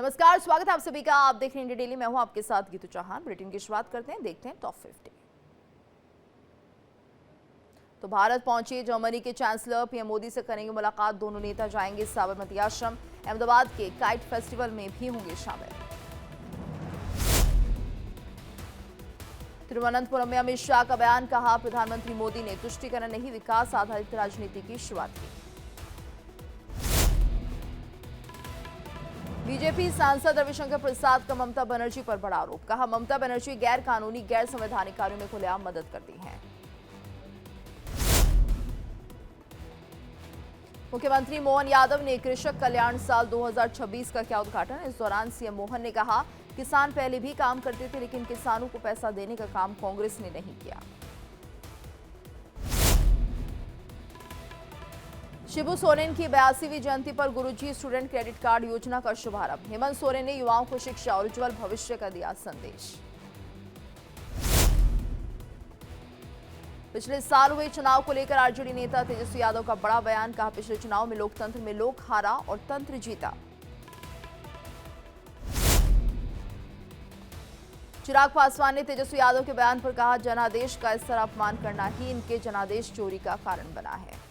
नमस्कार, स्वागत है आप सभी का। आप देख रहे हैं इंडिया डेली। मैं हूं आपके साथ गीतू चौहान। बुलेटिन की शुरुआत करते हैं, देखते हैं टॉप 50। तो भारत पहुंचे जर्मनी के चांसलर पीएम मोदी से करेंगे मुलाकात। दोनों नेता जाएंगे साबरमती आश्रम। अहमदाबाद के काइट फेस्टिवल में भी होंगे शामिल। तिरुवनंतपुरम में अमित शाह का बयान, कहा प्रधानमंत्री मोदी ने तुष्टीकरण नहीं विकास आधारित राजनीति की शुरुआत की। बीजेपी सांसद रविशंकर प्रसाद का ममता बनर्जी पर बड़ा आरोप, कहा ममता बनर्जी गैर कानूनी गैर संवैधानिक कार्यों में खुलेआम मदद करती हैं। मुख्यमंत्री मोहन यादव ने कृषक कल्याण साल 2026 का किया उद्घाटन। इस दौरान सीएम मोहन ने कहा किसान पहले भी काम करते थे, लेकिन किसानों को पैसा देने का काम कांग्रेस ने नहीं किया। शिबू सोरेन की 82वीं जयंती पर गुरुजी स्टूडेंट क्रेडिट कार्ड योजना का शुभारंभ। हेमंत सोरेन ने युवाओं को शिक्षा और उज्जवल भविष्य का दिया संदेश। पिछले साल हुए चुनाव को लेकर आरजेडी नेता तेजस्वी यादव का बड़ा बयान, कहा पिछले चुनाव में लोकतंत्र में लोक हारा और तंत्र जीता। चिराग पासवान ने तेजस्वी यादव के बयान पर कहा जनादेश का इस तरह अपमान करना ही इनके जनादेश चोरी का कारण बना है।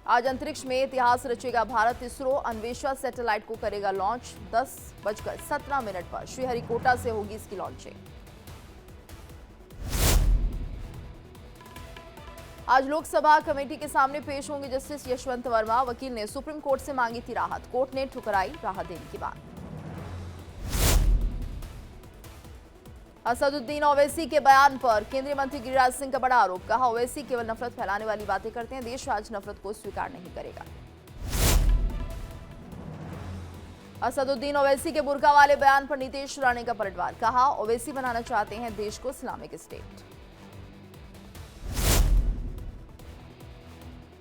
आज अंतरिक्ष में इतिहास रचेगा भारत। इसरो अन्वेषा सैटेलाइट को करेगा लॉन्च। 10:17 पर श्रीहरिकोटा से होगी इसकी लॉन्चिंग। आज लोकसभा कमेटी के सामने पेश होंगे जस्टिस यशवंत वर्मा। वकील ने सुप्रीम कोर्ट से मांगी थी राहत, कोर्ट ने ठुकराई राहत देने की बात। असदुद्दीन ओवैसी के बयान पर केंद्रीय मंत्री गिरिराज सिंह का बड़ा आरोप, कहा ओवैसी केवल नफरत फैलाने वाली बातें करते हैं, देश आज नफरत को स्वीकार नहीं करेगा। असदुद्दीन ओवैसी के बुर्का वाले बयान पर नीतीश राणे का पलटवार, कहा ओवैसी बनाना चाहते हैं देश को इस्लामिक स्टेट।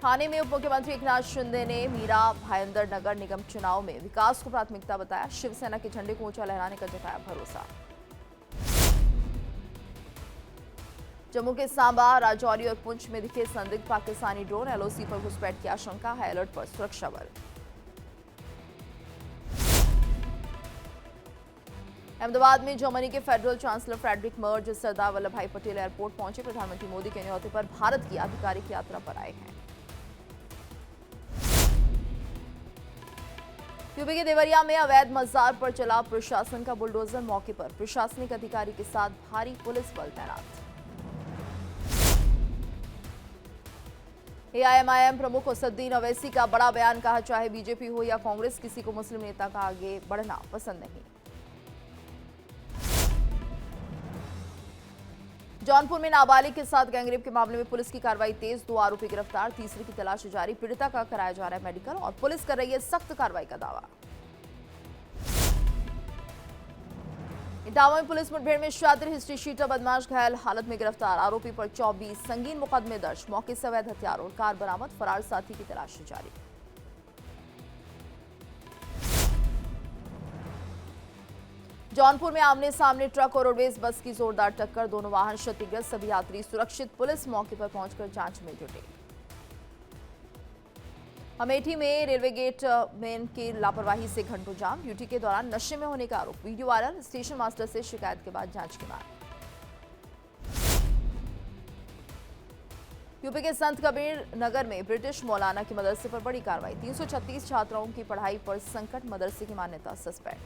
थाने में उप मुख्यमंत्री एकनाथ शिंदे ने मीरा भाईंदर नगर निगम चुनाव में विकास को प्राथमिकता बताया। शिवसेना के झंडे को ऊंचा लहराने का जताया भरोसा। जम्मू के सांबा, राजौरी और पुंछ में दिखे संदिग्ध पाकिस्तानी ड्रोन। एलओसी पर घुसपैठ की आशंका है, अलर्ट पर सुरक्षा बल। अहमदाबाद में जर्मनी के federal chancellor Friedrich Merz Sardar Vallabh भाई पटेल एयरपोर्ट पहुंचे। प्रधानमंत्री मोदी के न्योते पर भारत की आधिकारिक यात्रा पर आए हैं। यूपी के देवरिया में अवैध मजार पर चला प्रशासन का बुलडोजर। मौके पर प्रशासनिक अधिकारी के साथ भारी पुलिस बल तैनात। एआईएमआईएम प्रमुख असदुद्दीन ओवैसी का बड़ा बयान, कहा चाहे बीजेपी हो या कांग्रेस, किसी को मुस्लिम नेता का आगे बढ़ना पसंद नहीं। जौनपुर में नाबालिग के साथ गैंगरेप के मामले में पुलिस की कार्रवाई तेज। 2 आरोपी गिरफ्तार, तीसरे की तलाश जारी। पीड़िता का कराया जा रहा है मेडिकल और पुलिस कर रही है सख्त कार्रवाई का दावा। इटावा में पुलिस मुठभेड़ में शातिर हिस्ट्री शीटर बदमाश घायल हालत में गिरफ्तार। आरोपी पर 24 संगीन मुकदमे दर्ज। मौके से अवैध हथियार और कार बरामद। फरार साथी की तलाश जारी। जौनपुर में आमने सामने ट्रक और रोडवेज बस की जोरदार टक्कर। दोनों वाहन क्षतिग्रस्त, सभी यात्री सुरक्षित। पुलिस मौके पर पहुंचकर जांच में जुटी। अमेठी में रेलवे गेट मैन की लापरवाही से घंटों जाम। ड्यूटी के दौरान नशे में होने का आरोप। Video viral. स्टेशन मास्टर से शिकायत के बाद जांच की मांग। यूपी के संत कबीर नगर में ब्रिटिश मौलाना के मदरसे पर बड़ी कार्रवाई। 336 छात्राओं की पढ़ाई पर संकट। मदरसे की मान्यता सस्पेंड।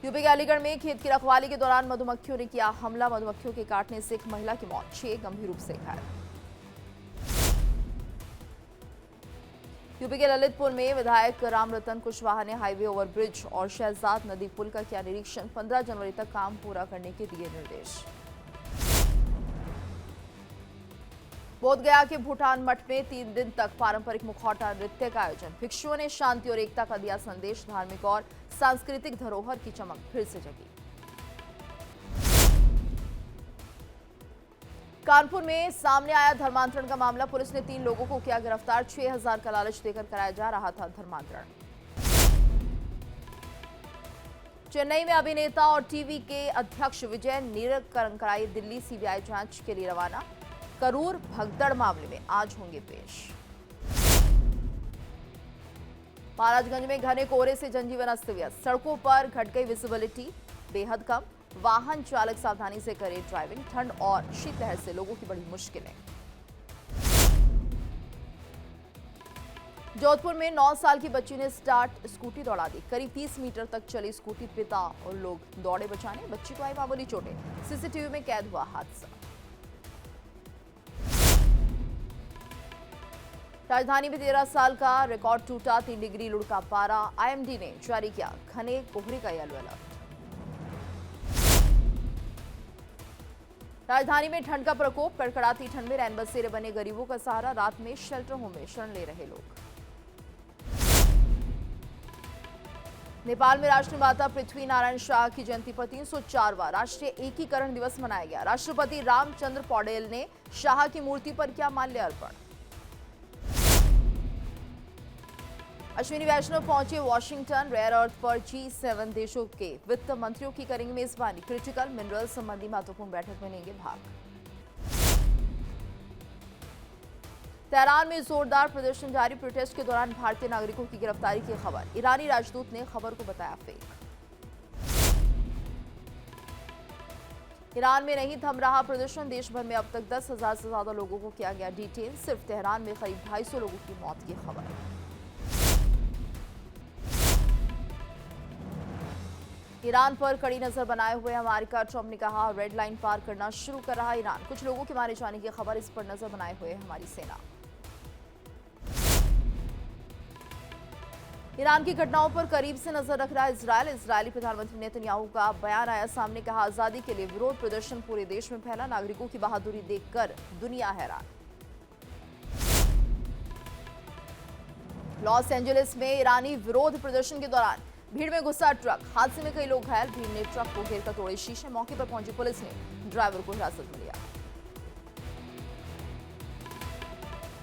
यूपी के अलीगढ़ में खेत की रखवाली के दौरान मधुमक्खियों ने किया हमला। मधुमक्खियों के काटने से एक महिला की मौत, 6 गंभीर रूप से घायल। यूपी के ललितपुर में विधायक रामरतन कुशवाहा ने हाईवे ओवरब्रिज और शहजाद नदी पुल का किया निरीक्षण। 15 जनवरी तक काम पूरा करने के दिए निर्देश। बोधगया के भूटान मठ में 3 दिन तक पारंपरिक मुखौटा नृत्य का आयोजन। भिक्षुओं ने शांति और एकता का दिया संदेश। धार्मिक और सांस्कृतिक धरोहर की चमक फिर से जगी। कानपुर में सामने आया धर्मांतरण का मामला। पुलिस ने 3 लोगों को किया गिरफ्तार। 6000 का लालच देकर कराया जा रहा था धर्मांतरण। चेन्नई में अभिनेता और टीवी के अध्यक्ष विजय नीरज कराई दिल्ली सीबीआई जांच के लिए रवाना। करूर भगदड़ मामले में आज होंगे पेश। महाराजगंज में घने कोहरे से जनजीवन अस्त व्यस्त, सड़कों पर घट गई विजिबिलिटी बेहद कम, वाहन चालक सावधानी से करे ड्राइविंग, ठंड और शीतलहर से लोगों की बड़ी मुश्किलें। जोधपुर में 9 साल की बच्ची ने स्टार्ट स्कूटी दौड़ा दी, करीब 30 मीटर तक चली स्कूटी, पिता और लोग दौड़े बचाने, बच्ची को आई मामूली चोटें, सीसीटीवी में कैद हुआ हादसा। राजधानी में 13 साल का रिकॉर्ड टूटा, 3 डिग्री लुढ़का पारा, आईएमडी ने जारी किया घने कोहरे का येलो अलर्ट। राजधानी में ठंड का प्रकोप, कड़कड़ाती ठंड में रैन बसेरे बने गरीबों का सहारा, रात में शेल्टर होम में शरण ले रहे लोग। नेपाल में राष्ट्रमाता पृथ्वी नारायण शाह की जयंती पर 304वां राष्ट्रीय एकीकरण दिवस मनाया गया। राष्ट्रपति रामचंद्र पौडेल ने शाह की मूर्ति पर किया माल्यार्पण। अश्विनी वैष्णव पहुंचे वॉशिंगटन, रेयर अर्थ पर G7 देशों के वित्त मंत्रियों की करेंगे मेजबानी, क्रिटिकल मिनरल संबंधी महत्वपूर्ण बैठक में लेंगे भाग। तेहरान में जोरदार प्रदर्शन जारी, प्रोटेस्ट के दौरान भारतीय नागरिकों की गिरफ्तारी की खबर, ईरानी राजदूत ने खबर को बताया फेक। ईरान में नहीं थम रहा प्रदर्शन, देश भर में अब तक 10,000 से ज्यादा लोगों को किया गया डिटेन, सिर्फ तेहरान में करीब 250 लोगों की मौत की खबर। ईरान पर कड़ी नजर बनाए हुए अमेरिका, ट्रंप ने कहा रेड लाइन पार करना शुरू कर रहा ईरान, कुछ लोगों के मारे जाने की खबर, इस पर नजर बनाए हुए हमारी सेना। ईरान की घटनाओं पर करीब से नजर रख रहा है इजरायल, इजरायली प्रधानमंत्री नेतन्याहू का बयान आया सामने, कहा आजादी के लिए विरोध प्रदर्शन पूरे देश में फैला, नागरिकों की बहादुरी देखकर दुनिया हैरान। लॉस एंजलिस में ईरानी विरोध प्रदर्शन के दौरान भीड़ में घुसा ट्रक, हादसे में कई लोग घायल, भीड़ ने ट्रक को घेरकर तोड़े शीशे, मौके पर पहुंची पुलिस ने ड्राइवर को हिरासत में लिया।